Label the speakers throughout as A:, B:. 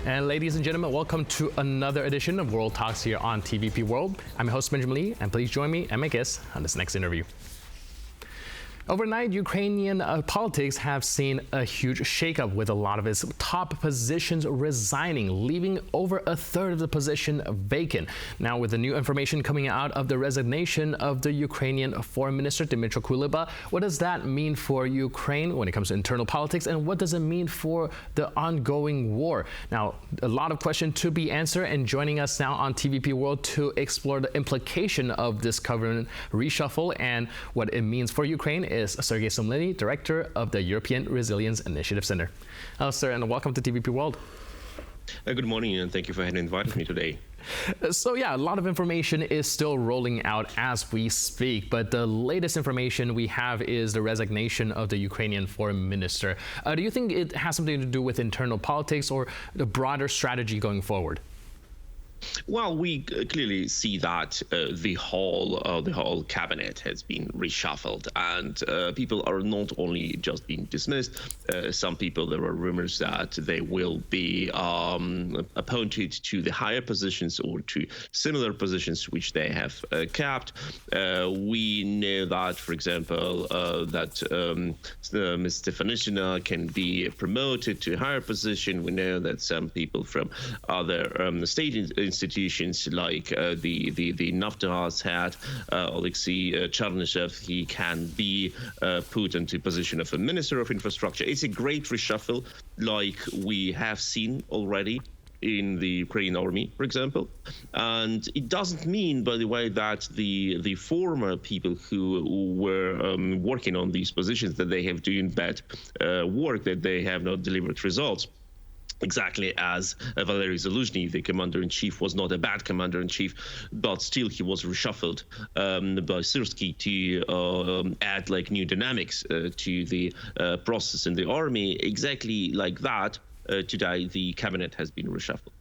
A: And ladies and gentlemen, welcome to another edition of World Talks here on TVP World. I'm your host, Benjamin Lee, and please join me and my guests on this next interview. Overnight, Ukrainian politics have seen a huge shakeup with a lot of its top positions resigning, leaving over a third of the position vacant. Now, with the new information coming out of the resignation of the Ukrainian Foreign Minister Dmytro Kuleba, what does that mean for Ukraine when it comes to internal politics, and what does it mean for the ongoing war? Now, a lot of questions to be answered, and joining us now on TVP World to explore the implication of this government reshuffle and what it means for Ukraine is Sergej Sumlenny, Director of the European Resilience Initiative Center. Hello, sir, and welcome to TVP World.
B: Good morning, and thank you for having invited me today.
A: So yeah, a lot of information is still rolling out as we speak, but the latest information we have is the resignation of the Ukrainian foreign minister. Do you think it has something to do with internal politics or the broader strategy going forward?
B: Well, we clearly see that the whole cabinet has been reshuffled, and people are not only just being dismissed. Some people, there are rumors that they will be appointed to the higher positions or to similar positions which they have kept. We know that, for example, that Ms. Stefanchuk can be promoted to a higher position. We know that some people from other state institutions like the Naftogaz head, Oleksandr, he can be put into position of a Minister of Infrastructure. It's a great reshuffle like we have seen already in the Ukrainian army, for example. And it doesn't mean, by the way, that the former people who were working on these positions, that they have doing bad work, that they have not delivered results. Exactly as Volodymyr Zelenskyy, the commander-in-chief, was not a bad commander-in-chief, but still he was reshuffled by Syrskyi to add like new dynamics to the process in the army. Exactly like that, today the cabinet has been reshuffled.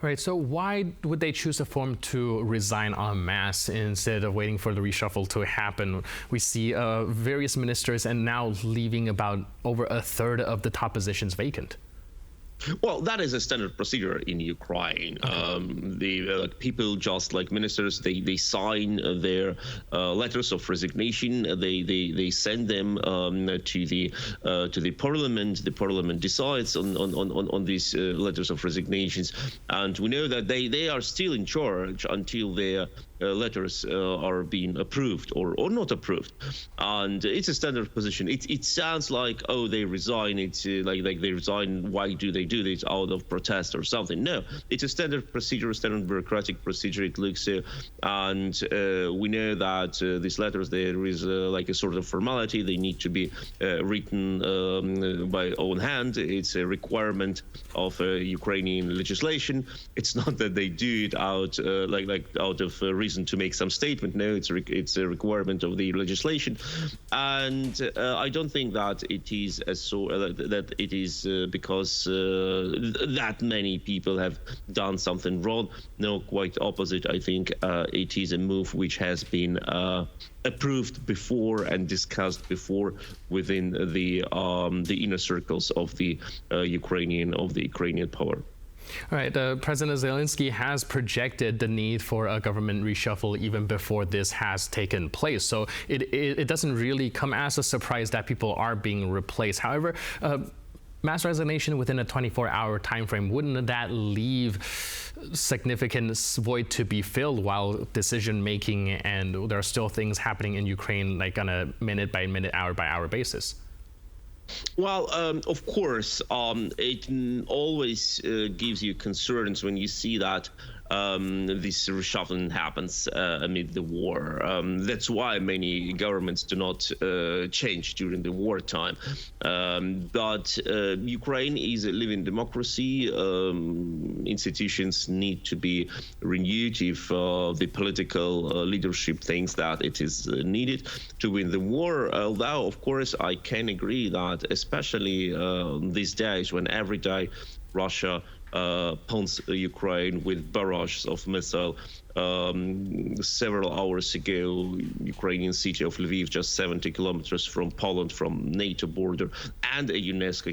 A: Right, so why would they choose a form to resign en masse instead of waiting for the reshuffle to happen? We see various ministers and now leaving about over a third of the top positions vacant.
B: Well, that is a standard procedure in Ukraine. The people, just like ministers, they sign their letters of resignation. They send them to the parliament. The parliament decides on these letters of resignations, and we know that they are still in charge until their letters are being approved or not approved. And it's a standard position. It sounds like, oh, they resign. It's like they resign. Why do they do this? Out of protest or something? No, it's a standard procedure, standard bureaucratic procedure. It looks, and we know that these letters, there is like a sort of formality. They need to be written by own hand. It's a requirement of Ukrainian legislation. It's not that they do it out like out of reason to make some statement. No, it's a requirement of the legislation, and I don't think that it is that it is because that many people have done something wrong. No, quite opposite. I think it is a move which has been approved before and discussed before within the inner circles of the Ukrainian power.
A: All right, President Zelenskyy has projected the need for a government reshuffle even before this has taken place. So it doesn't really come as a surprise that people are being replaced. However, mass resignation within a 24-hour time frame, wouldn't that leave significant void to be filled while decision making and there are still things happening in Ukraine like on a minute by minute, hour by hour basis?
B: Well, of course, it always gives you concerns when you see that this reshuffling happens amid the war. That's why many governments do not change during the wartime. But Ukraine is a living democracy. Institutions need to be renewed if the political leadership thinks that it is needed to win the war. Although, of course, I can agree that especially these days when every day Russia pounds Ukraine with barrages of missile. Several hours ago, Ukrainian city of Lviv, just 70 kilometers from Poland, from NATO border, and a UNESCO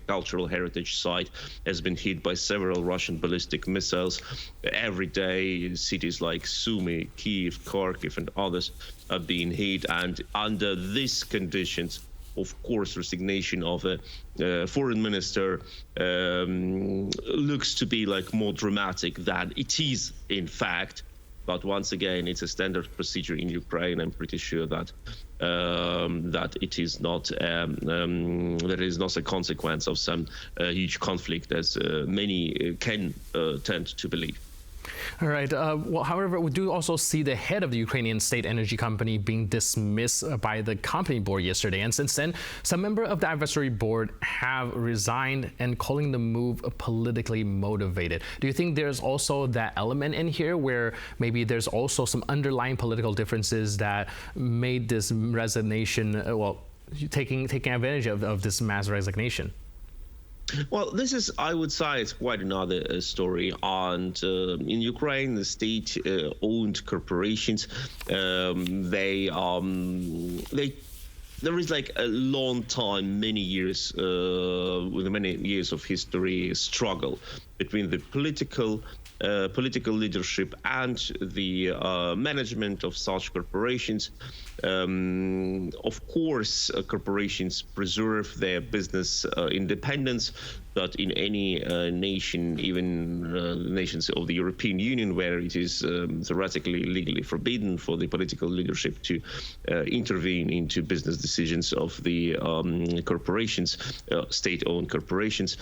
B: cultural heritage site, has been hit by several Russian ballistic missiles. Every day, cities like Sumy, Kyiv, Kharkiv, and others are being hit. And under these conditions, of course, resignation of a foreign minister looks to be like more dramatic than it is, in fact. But once again, it's a standard procedure in Ukraine. I'm pretty sure that that it is not there is not a consequence of some huge conflict, as many can tend to believe.
A: All right. Well, however, we do also see the head of the Ukrainian state energy company being dismissed by the company board yesterday. And since then, some members of the advisory board have resigned and calling the move politically motivated. Do you think there's also that element in here where maybe there's also some underlying political differences that made this resignation, taking advantage of this mass resignation?
B: Well, this is, I would say, it's quite another story. And in Ukraine, the state-owned corporations, there is like a long time, many years, with many years of history, struggle between the political leadership and the management of such corporations. Of course, corporations preserve their business independence, but in any nation, even nations of the European Union, where it is theoretically legally forbidden for the political leadership to intervene into business decisions of the corporations, state-owned corporations,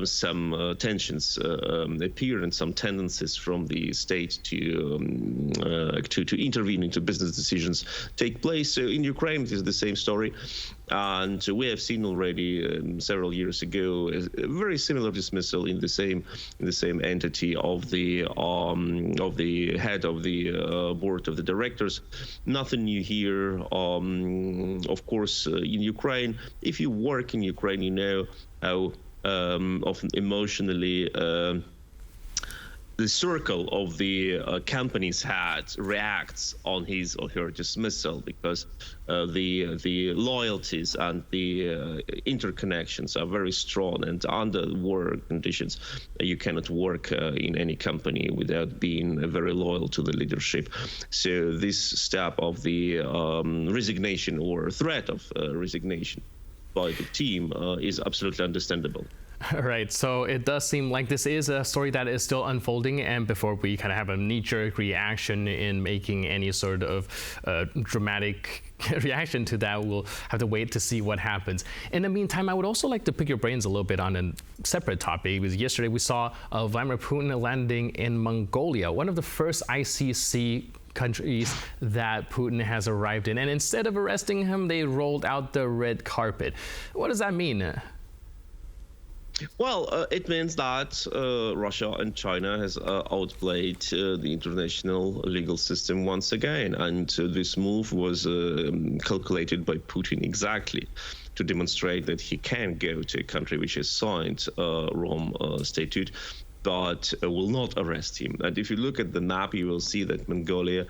B: some tensions appear and some tendencies from the state to intervene into business decisions take place. So in Ukraine, it is the same story. And we have seen already several years ago a very similar dismissal in the same entity of the head of the board of the directors. Nothing new here. Of course, in Ukraine, if you work in Ukraine, you know how often emotionally the circle of the company's head reacts on his or her dismissal, because the loyalties and the interconnections are very strong, and under work conditions you cannot work in any company without being very loyal to the leadership. So this step of the resignation or threat of resignation by the team is absolutely understandable.
A: Right, so it does seem like this is a story that is still unfolding, and before we kind of have a knee-jerk reaction in making any sort of dramatic reaction to that, we'll have to wait to see what happens. In the meantime, I would also like to pick your brains a little bit on a separate topic, because yesterday we saw Vladimir Putin landing in Mongolia, one of the first ICC countries that Putin has arrived in, and instead of arresting him, they rolled out the red carpet. What does that mean?
B: Well, it means that Russia and China has outplayed the international legal system once again. And this move was calculated by Putin exactly to demonstrate that he can go to a country which has signed Rome Statute, but will not arrest him. And if you look at the map, you will see that Mongolia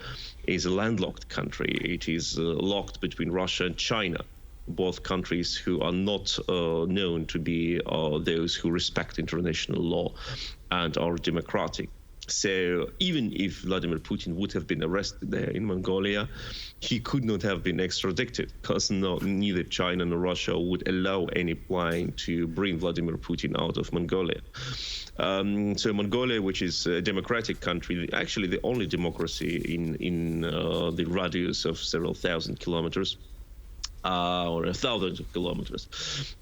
B: is a landlocked country. It is locked between Russia and China, both countries who are not known to be those who respect international law and are democratic. So even if Vladimir Putin would have been arrested there in Mongolia, he could not have been extradited, because neither China nor Russia would allow any plane to bring Vladimir Putin out of Mongolia. So Mongolia, which is a democratic country, actually the only democracy in the radius of several thousand kilometers, or 1,000 kilometers.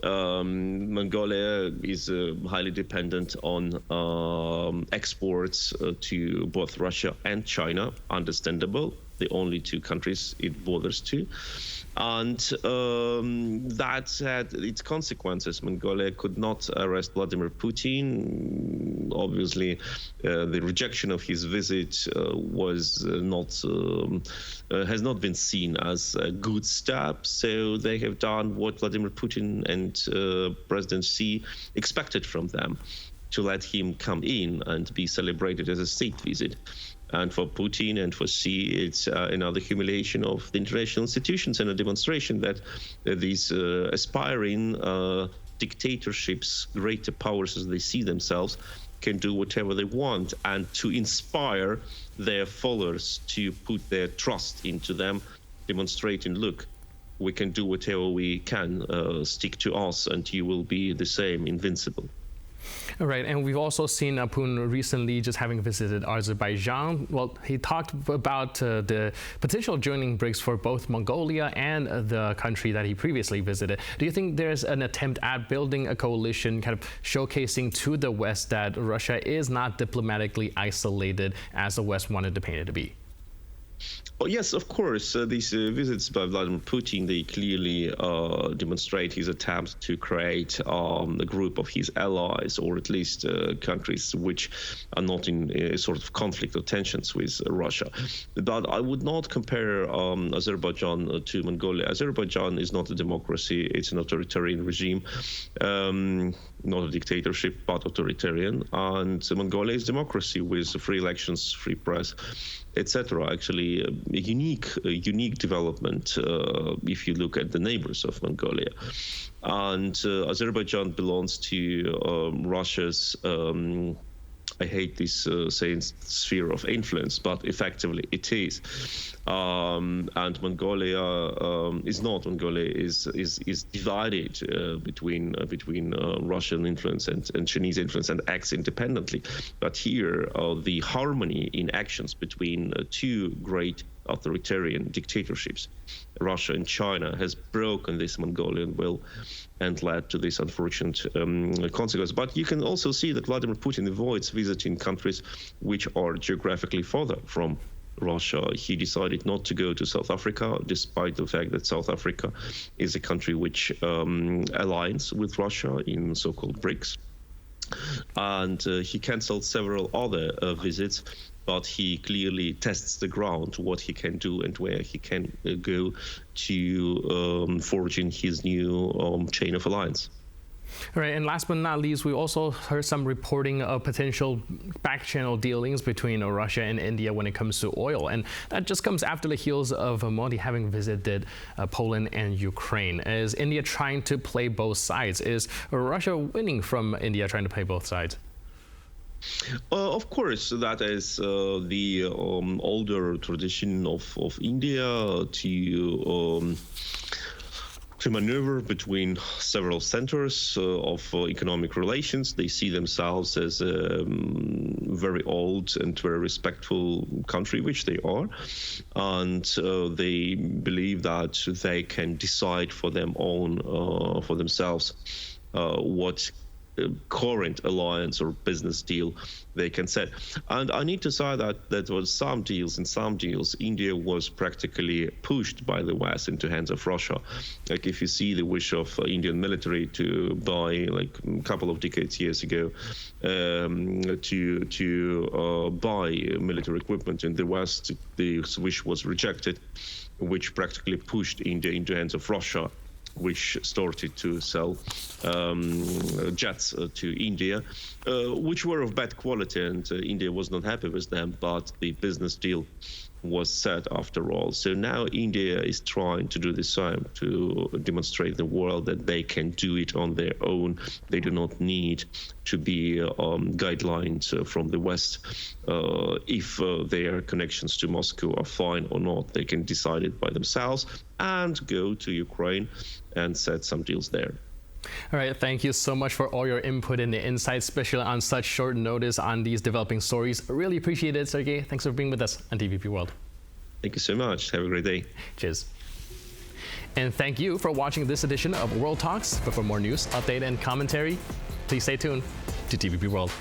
B: Mongolia is highly dependent on exports to both Russia and China, understandable. the only two countries it borders to. And that had its consequences. Mongolia could not arrest Vladimir Putin. Obviously, the rejection of his visit has not been seen as a good step. So they have done what Vladimir Putin and President Xi expected from them, to let him come in and be celebrated as a state visit. And for Putin and for Xi, it's another humiliation of the international institutions and a demonstration that these aspiring dictatorships, greater powers as they see themselves, can do whatever they want, and to inspire their followers to put their trust into them, demonstrating, look, we can do whatever we can, stick to us and you will be the same, invincible.
A: All right, and we've also seen Putin recently just having visited Azerbaijan. Well, he talked about the potential joining BRICS for both Mongolia and the country that he previously visited. Do you think there's an attempt at building a coalition, kind of showcasing to the West that Russia is not diplomatically isolated as the West wanted to paint it to be?
B: Well, yes, of course. These visits by Vladimir Putin, they clearly demonstrate his attempt to create a group of his allies, or at least countries which are not in a sort of conflict or tensions with Russia. But I would not compare Azerbaijan to Mongolia. Azerbaijan is not a democracy. It's an authoritarian regime, not a dictatorship, but authoritarian. And Mongolia is democracy with free elections, free press, etc. Actually, a unique development if you look at the neighbors of Mongolia. And Azerbaijan belongs to Russia's, I hate this saying, sphere of influence, but effectively it is. And Mongolia is not. Mongolia is divided between Russian influence and Chinese influence, and acts independently. But here, the harmony in actions between two great authoritarian dictatorships, Russia and China, has broken this Mongolian will and led to this unfortunate consequence. But you can also see that Vladimir Putin avoids visiting countries which are geographically further from Russia. He decided not to go to South Africa, despite the fact that South Africa is a country which aligns with Russia in so-called BRICS. And he canceled several other visits, but he clearly tests the ground, what he can do and where he can go to forging his new chain of alliance.
A: All right, and last but not least, we also heard some reporting of potential back-channel dealings between Russia and India when it comes to oil. And that just comes after the heels of Modi having visited Poland and Ukraine. Is India trying to play both sides? Is Russia winning from India trying to play both sides?
B: Of course, that is the older tradition of India to maneuver between several centers of economic relations. They see themselves as a very old and very respectful country, which they are, and they believe that they can decide for themselves what current alliance or business deal they can set. And I need to say that there was some deals. In some deals, India was practically pushed by the West into hands of Russia. Like if you see the wish of Indian military to buy, like a couple of years ago, to buy military equipment in the West, the wish was rejected, which practically pushed India into hands of Russia, which started to sell jets to India, which were of bad quality, and India was not happy with them, but the business deal was set after all. So now India is trying to do the same, to demonstrate to the world that they can do it on their own. They do not need to be guidelines from the West. If their connections to Moscow are fine or not, they can decide it by themselves and go to Ukraine and set some deals there.
A: All right, thank you so much for all your input and the insights, especially on such short notice on these developing stories. Really appreciate it, Sergey. Thanks for being with us on TVP World.
B: Thank you so much. Have a great day.
A: Cheers. And thank you for watching this edition of World Talks. But for more news, update, and commentary, please stay tuned to TVP World.